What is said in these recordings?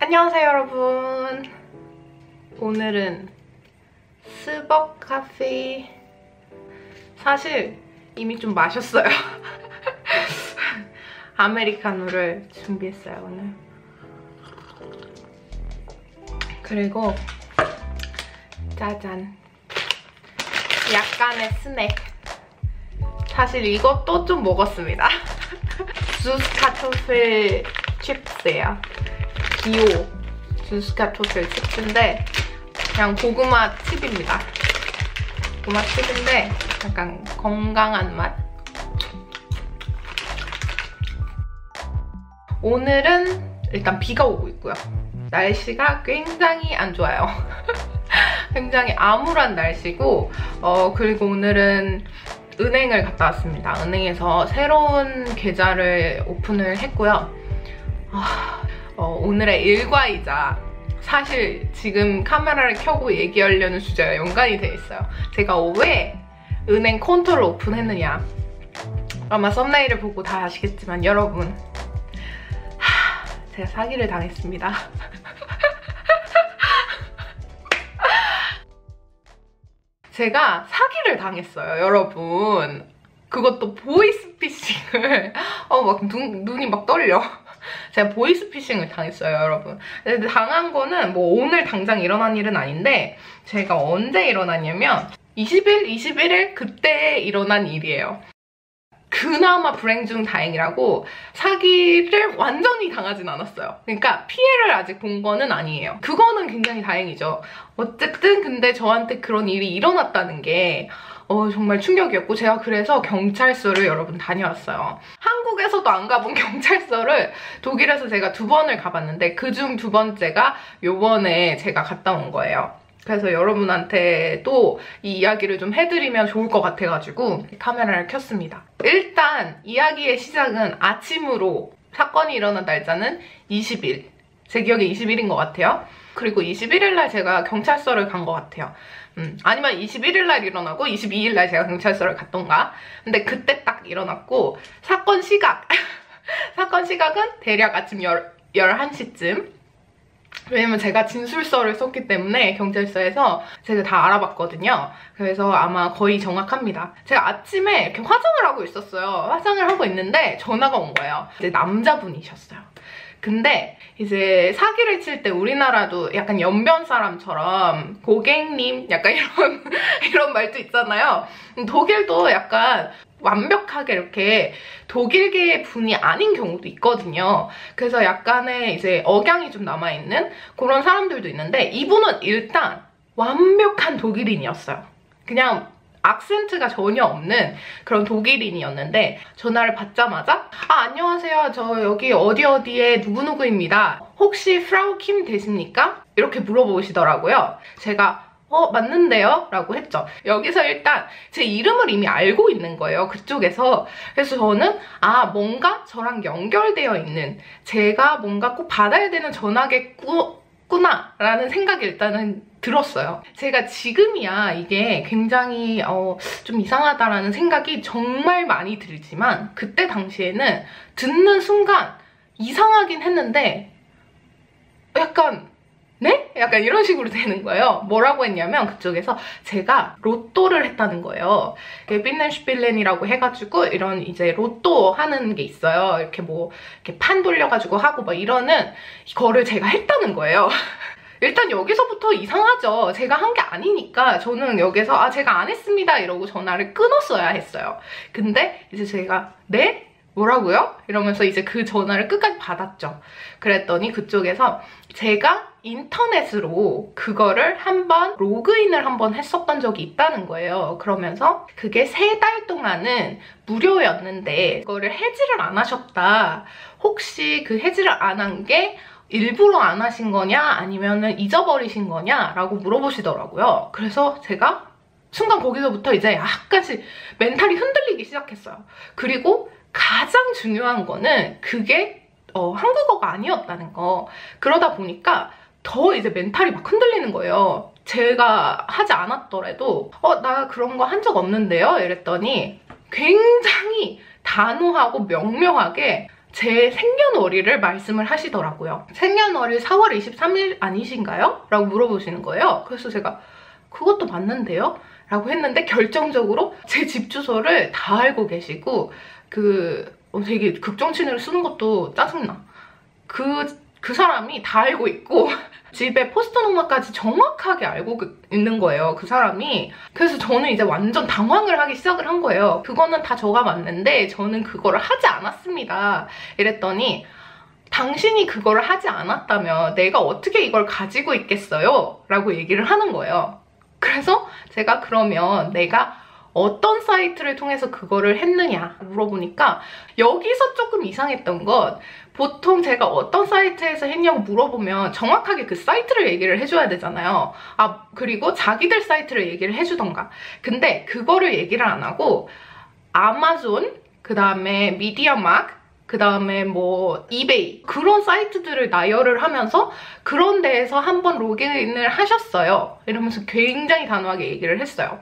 안녕하세요 여러분. 오늘은 스벅 커피, 사실 이미 좀 마셨어요. 아메리카노를 준비했어요 오늘. 그리고 짜잔, 약간의 스낵. 사실 이것도 좀 먹었습니다. 수스카토플 칩스예요. 비오 수스카토플 칩스인데 그냥 고구마 칩입니다. 고구마 칩인데 약간 건강한 맛. 오늘은 일단 비가 오고 있고요. 날씨가 굉장히 안 좋아요. 굉장히 암울한 날씨고, 그리고 오늘은 은행을 갔다 왔습니다. 은행에서 새로운 계좌를 오픈을 했고요. 오늘의 일과이자 사실 지금 카메라를 켜고 얘기하려는 주제가 연관이 돼 있어요. 제가 왜 은행 콘토를 오픈했느냐. 아마 썸네일을 보고 다 아시겠지만 여러분, 제가 사기를 당했습니다. 제가 사기를 당했어요 여러분. 그것도 보이스피싱을 막 눈이 막 떨려. 제가 보이스피싱을 당했어요 여러분. 근데 당한 거는 뭐 오늘 당장 일어난 일은 아닌데, 제가 언제 일어났냐면 20일, 21일 그때 일어난 일이에요. 그나마 불행 중 다행이라고 사기를 완전히 당하진 않았어요. 그러니까 피해를 아직 본 거는 아니에요. 그거는 굉장히 다행이죠. 어쨌든 근데 저한테 그런 일이 일어났다는 게 정말 충격이었고, 제가 그래서 경찰서를 여러분 다녀왔어요. 한국에서도 안 가본 경찰서를 독일에서 제가 2번을 가봤는데 그중 2번째가 요번에 제가 갔다 온 거예요. 그래서 여러분한테도 이 이야기를 좀 해드리면 좋을 것 같아가지고 카메라를 켰습니다. 일단 이야기의 시작은 아침으로, 사건이 일어난 날짜는 20일. 제 기억에 20일인 것 같아요. 그리고 21일 날 제가 경찰서를 간 것 같아요. 아니면 21일 날 일어나고 22일 날 제가 경찰서를 갔던가. 근데 그때 딱 일어났고, 사건 시각. 사건 시각은 대략 아침 11시쯤. 왜냐면 제가 진술서를 썼기 때문에 경찰서에서 제가 다 알아봤거든요. 그래서 아마 거의 정확합니다. 제가 아침에 이렇게 화장을 하고 있었어요. 화장을 하고 있는데 전화가 온 거예요. 이제 남자분이셨어요. 근데 이제 사기를 칠 때 우리나라도 약간 연변 사람처럼 고객님 약간 이런 말도 있잖아요. 독일도 약간 완벽하게 이렇게 독일계 분이 아닌 경우도 있거든요. 그래서 약간의 이제 억양이 좀 남아있는 그런 사람들도 있는데, 이분은 일단 완벽한 독일인이었어요. 그냥 악센트가 전혀 없는 그런 독일인이었는데, 전화를 받자마자 안녕하세요, 저 여기 어디에 누구누구입니다. 혹시 프라우 킴 되십니까? 이렇게 물어보시더라고요. 제가 맞는데요? 라고 했죠. 여기서 일단 제 이름을 이미 알고 있는 거예요, 그쪽에서. 그래서 저는 뭔가 저랑 연결되어 있는, 제가 뭔가 꼭 받아야 되는 전화겠구나 라는 생각이 일단은 들었어요. 제가 지금이야 이게 굉장히 좀 이상하다라는 생각이 정말 많이 들지만, 그때 당시에는 듣는 순간 이상하긴 했는데 약간 네? 약간 이런 식으로 되는 거예요. 뭐라고 했냐면 그쪽에서 제가 로또를 했다는 거예요. 비넨슈필렌이라고 해가지고 이런 이제 로또 하는 게 있어요. 이렇게 뭐 이렇게 판 돌려가지고 하고 막 이러는 거를 제가 했다는 거예요. 일단 여기서부터 이상하죠. 제가 한 게 아니니까 저는 여기서 제가 안 했습니다 이러고 전화를 끊었어야 했어요. 근데 이제 제가 네? 뭐라고요? 이러면서 이제 그 전화를 끝까지 받았죠. 그랬더니 그쪽에서 제가 인터넷으로 그거를 한번 로그인을 한번 했었던 적이 있다는 거예요. 그러면서 그게 3달 동안은 무료였는데 그거를 해지를 안 하셨다. 혹시 그 해지를 안 한 게 일부러 안 하신 거냐 아니면은 잊어버리신 거냐 라고 물어보시더라고요. 그래서 제가 순간 거기서부터 이제 약간씩 멘탈이 흔들리기 시작했어요. 그리고 가장 중요한 거는 그게 한국어가 아니었다는 거. 그러다 보니까 더 이제 멘탈이 막 흔들리는 거예요. 제가 하지 않았더라도 나 그런 거 한 적 없는데요? 이랬더니 굉장히 단호하고 명료하게 제 생년월일을 말씀을 하시더라고요. 생년월일 4월 23일 아니신가요? 라고 물어보시는 거예요. 그래서 제가 그것도 맞는데요? 라고 했는데 결정적으로 제 집 주소를 다 알고 계시고 되게 극정치를 쓰는 것도 짜증나. 그 사람이 다 알고 있고 집에 포스트노마까지 정확하게 알고 있는 거예요, 그 사람이. 그래서 저는 이제 완전 당황을 하기 시작을 한 거예요. 그거는 다 저가 맞는데 저는 그거를 하지 않았습니다. 이랬더니 당신이 그거를 하지 않았다면 내가 어떻게 이걸 가지고 있겠어요? 라고 얘기를 하는 거예요. 그래서 제가 그러면 내가 어떤 사이트를 통해서 그거를 했느냐 물어보니까 여기서 조금 이상했던 건 보통 제가 어떤 사이트에서 했냐고 물어보면 정확하게 그 사이트를 얘기를 해줘야 되잖아요. 그리고 자기들 사이트를 얘기를 해주던가. 근데 그거를 얘기를 안 하고 아마존, 그 다음에 미디어마트, 그 다음에 뭐 이베이 그런 사이트들을 나열을 하면서 그런 데에서 한번 로그인을 하셨어요. 이러면서 굉장히 단호하게 얘기를 했어요.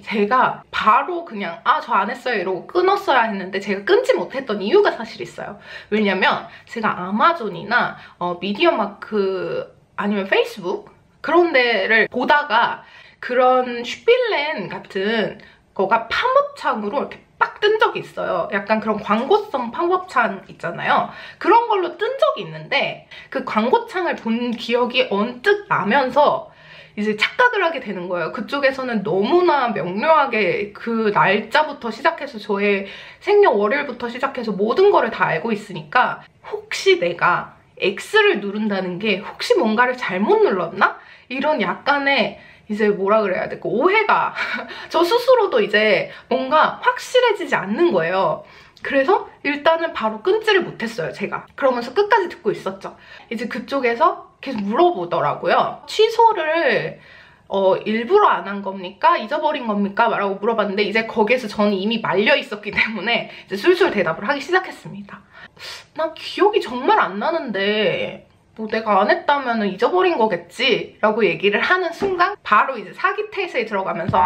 제가 바로 그냥 저 안 했어요 이러고 끊었어야 했는데 제가 끊지 못했던 이유가 사실 있어요. 왜냐면 제가 아마존이나 미디어마트 아니면 페이스북 그런 데를 보다가 그런 슈필렌 같은 거가 팝업창으로 이렇게 빡 뜬 적이 있어요. 약간 그런 광고성 팝업창 있잖아요. 그런 걸로 뜬 적이 있는데 그 광고창을 본 기억이 언뜻 나면서 이제 착각을 하게 되는 거예요. 그쪽에서는 너무나 명료하게 그 날짜부터 시작해서 저의 생년월일부터 시작해서 모든 거를 다 알고 있으니까 혹시 내가 X를 누른다는 게 혹시 뭔가를 잘못 눌렀나? 이런 약간의 이제 뭐라 그래야 될까? 오해가 저 스스로도 이제 뭔가 확실해지지 않는 거예요. 그래서 일단은 바로 끊지를 못했어요, 제가. 그러면서 끝까지 듣고 있었죠. 이제 그쪽에서 계속 물어보더라고요. 취소를 일부러 안 한 겁니까? 잊어버린 겁니까? 라고 물어봤는데 이제 거기에서 저는 이미 말려 있었기 때문에 이제 술술 대답을 하기 시작했습니다. 나 기억이 정말 안 나는데 뭐 내가 안 했다면 잊어버린 거겠지? 라고 얘기를 하는 순간 바로 이제 사기 태세에 들어가면서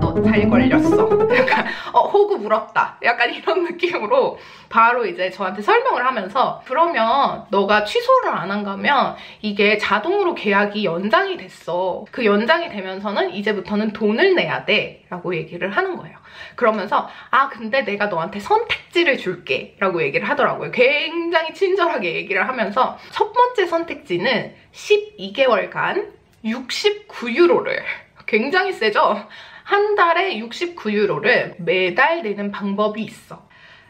너 잘 걸렸어. 약간 호구 물었다. 약간 이런 느낌으로 바로 이제 저한테 설명을 하면서 그러면 너가 취소를 안 한 거면 이게 자동으로 계약이 연장이 됐어. 그 연장이 되면서는 이제부터는 돈을 내야 돼. 라고 얘기를 하는 거예요. 그러면서 근데 내가 너한테 선택지를 줄게 라고 얘기를 하더라고요. 굉장히 친절하게 얘기를 하면서 첫 번째 선택지는 12개월간 69유로를 굉장히 세죠? 한 달에 69유로를 매달 내는 방법이 있어.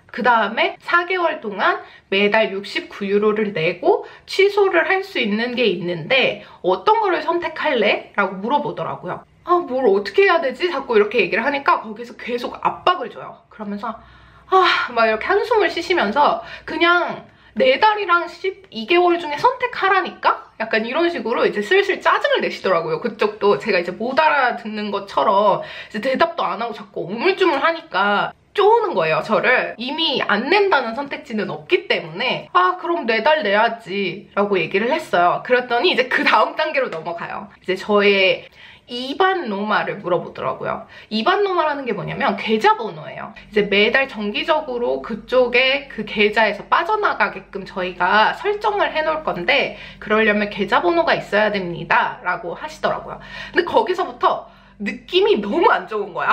그 다음에 4개월 동안 매달 69유로를 내고 취소를 할 수 있는 게 있는데 어떤 거를 선택할래? 라고 물어보더라고요. 뭘 어떻게 해야 되지? 자꾸 이렇게 얘기를 하니까 거기서 계속 압박을 줘요. 그러면서 막 이렇게 한숨을 쉬시면서 그냥 4달이랑 12개월 중에 선택하라니까? 약간 이런 식으로 이제 슬슬 짜증을 내시더라고요. 그쪽도 제가 이제 못 알아듣는 것처럼 이제 대답도 안 하고 자꾸 우물쭈물 하니까 쪼는 거예요, 저를. 이미 안 낸다는 선택지는 없기 때문에 그럼 4달 내야지 라고 얘기를 했어요. 그랬더니 이제 그 다음 단계로 넘어가요. 이제 저의 이반 노마를 물어보더라고요. 이반 노마라는 게 뭐냐면 계좌번호예요. 이제 매달 정기적으로 그쪽에 그 계좌에서 빠져나가게끔 저희가 설정을 해놓을 건데 그러려면 계좌번호가 있어야 됩니다 라고 하시더라고요. 근데 거기서부터 느낌이 너무 안 좋은 거야.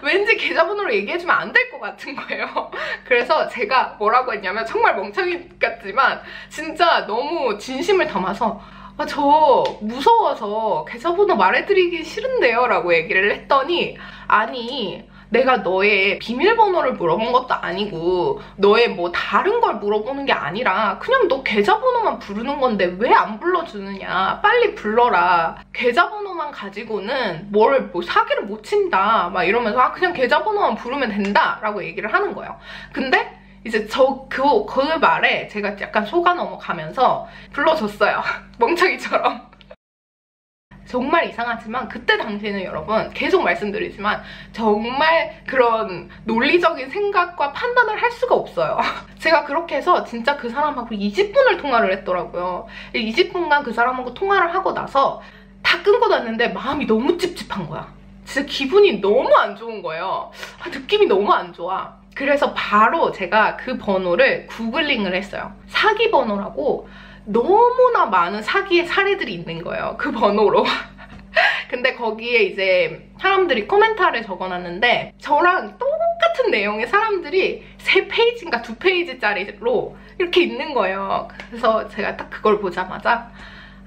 왠지 계좌번호를 얘기해주면 안 될 것 같은 거예요. 그래서 제가 뭐라고 했냐면 정말 멍청이 같지만 진짜 너무 진심을 담아서 저 무서워서 계좌번호 말해드리기 싫은데요 라고 얘기를 했더니 아니 내가 너의 비밀번호를 물어본 것도 아니고 너의 뭐 다른 걸 물어보는 게 아니라 그냥 너 계좌번호만 부르는 건데 왜 안 불러주느냐, 빨리 불러라. 계좌번호만 가지고는 뭐 사기를 못 친다 막 이러면서 그냥 계좌번호만 부르면 된다 라고 얘기를 하는 거예요. 근데 이제 그 말에 제가 약간 속아 넘어가면서 불러줬어요. 멍청이처럼. 정말 이상하지만 그때 당시에는 여러분 계속 말씀드리지만 정말 그런 논리적인 생각과 판단을 할 수가 없어요. 제가 그렇게 해서 진짜 그 사람하고 20분을 통화를 했더라고요. 20분간 그 사람하고 통화를 하고 나서 다 끊고 났는데 마음이 너무 찝찝한 거야. 진짜 기분이 너무 안 좋은 거예요. 느낌이 너무 안 좋아. 그래서 바로 제가 그 번호를 구글링을 했어요. 사기 번호라고 너무나 많은 사기의 사례들이 있는 거예요. 그 번호로. 근데 거기에 이제 사람들이 코멘터를 적어놨는데 저랑 똑같은 내용의 사람들이 3페이지인가 2페이지짜리로 이렇게 있는 거예요. 그래서 제가 딱 그걸 보자마자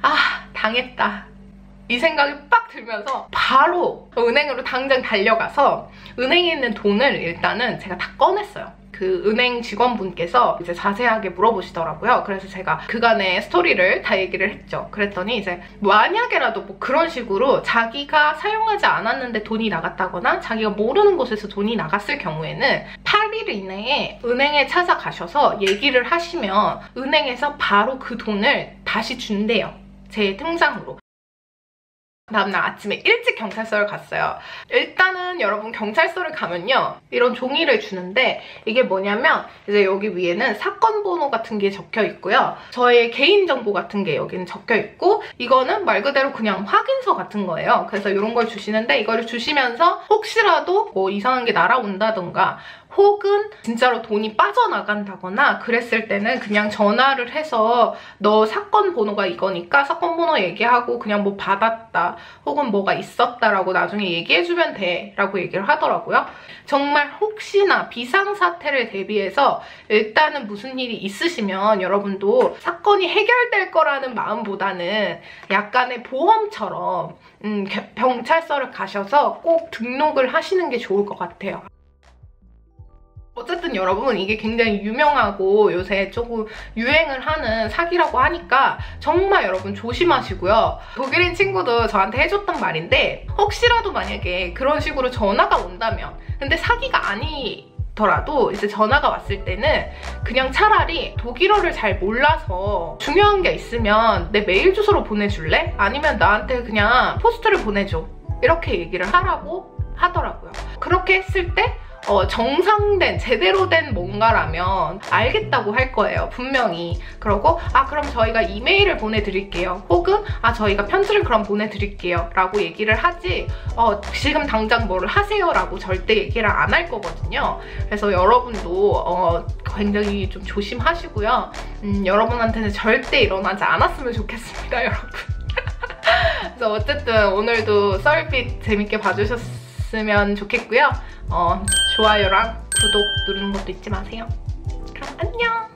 아, 당했다. 이 생각이 빡 들면서 바로 은행으로 당장 달려가서 은행에 있는 돈을 일단은 제가 다 꺼냈어요. 그 은행 직원분께서 이제 자세하게 물어보시더라고요. 그래서 제가 그간의 스토리를 다 얘기를 했죠. 그랬더니 이제 만약에라도 뭐 그런 식으로 자기가 사용하지 않았는데 돈이 나갔다거나 자기가 모르는 곳에서 돈이 나갔을 경우에는 8일 이내에 은행에 찾아가셔서 얘기를 하시면 은행에서 바로 그 돈을 다시 준대요. 제 통장으로. 다음날 아침에 일찍 경찰서를 갔어요. 일단은 여러분 경찰서를 가면요, 이런 종이를 주는데 이게 뭐냐면 이제 여기 위에는 사건 번호 같은 게 적혀 있고요. 저의 개인정보 같은 게 여기는 적혀 있고, 이거는 말 그대로 그냥 확인서 같은 거예요. 그래서 이런 걸 주시는데 이거를 주시면서 혹시라도 뭐 이상한 게 날아온다던가 혹은 진짜로 돈이 빠져나간다거나 그랬을 때는 그냥 전화를 해서 너 사건 번호가 이거니까 사건 번호 얘기하고 그냥 뭐 받았다 혹은 뭐가 있었다라고 나중에 얘기해주면 돼 라고 얘기를 하더라고요. 정말 혹시나 비상사태를 대비해서 일단은 무슨 일이 있으시면 여러분도 사건이 해결될 거라는 마음보다는 약간의 보험처럼 경찰서를 가셔서 꼭 등록을 하시는 게 좋을 것 같아요. 어쨌든 여러분 이게 굉장히 유명하고 요새 조금 유행을 하는 사기라고 하니까 정말 여러분 조심하시고요. 독일인 친구도 저한테 해줬던 말인데 혹시라도 만약에 그런 식으로 전화가 온다면, 근데 사기가 아니더라도 이제 전화가 왔을 때는 그냥 차라리 독일어를 잘 몰라서 중요한 게 있으면 내 메일 주소로 보내줄래? 아니면 나한테 그냥 포스트를 보내줘. 이렇게 얘기를 하라고 하더라고요. 그렇게 했을 때 정상된, 제대로 된 뭔가라면 알겠다고 할 거예요, 분명히. 그러고 그럼 저희가 이메일을 보내드릴게요. 혹은 저희가 편지를 그럼 보내드릴게요 라고 얘기를 하지 지금 당장 뭐를 하세요 라고 절대 얘기를 안 할 거거든요. 그래서 여러분도 굉장히 좀 조심하시고요. 여러분한테는 절대 일어나지 않았으면 좋겠습니다, 여러분. 그래서 어쨌든 오늘도 썰빛 재밌게 봐주셨으면 좋겠고요. 좋아요랑 구독 누르는 것도 잊지 마세요. 그럼 안녕!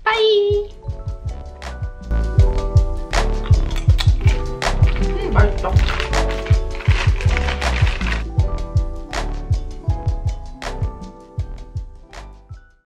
빠이! 맛있다.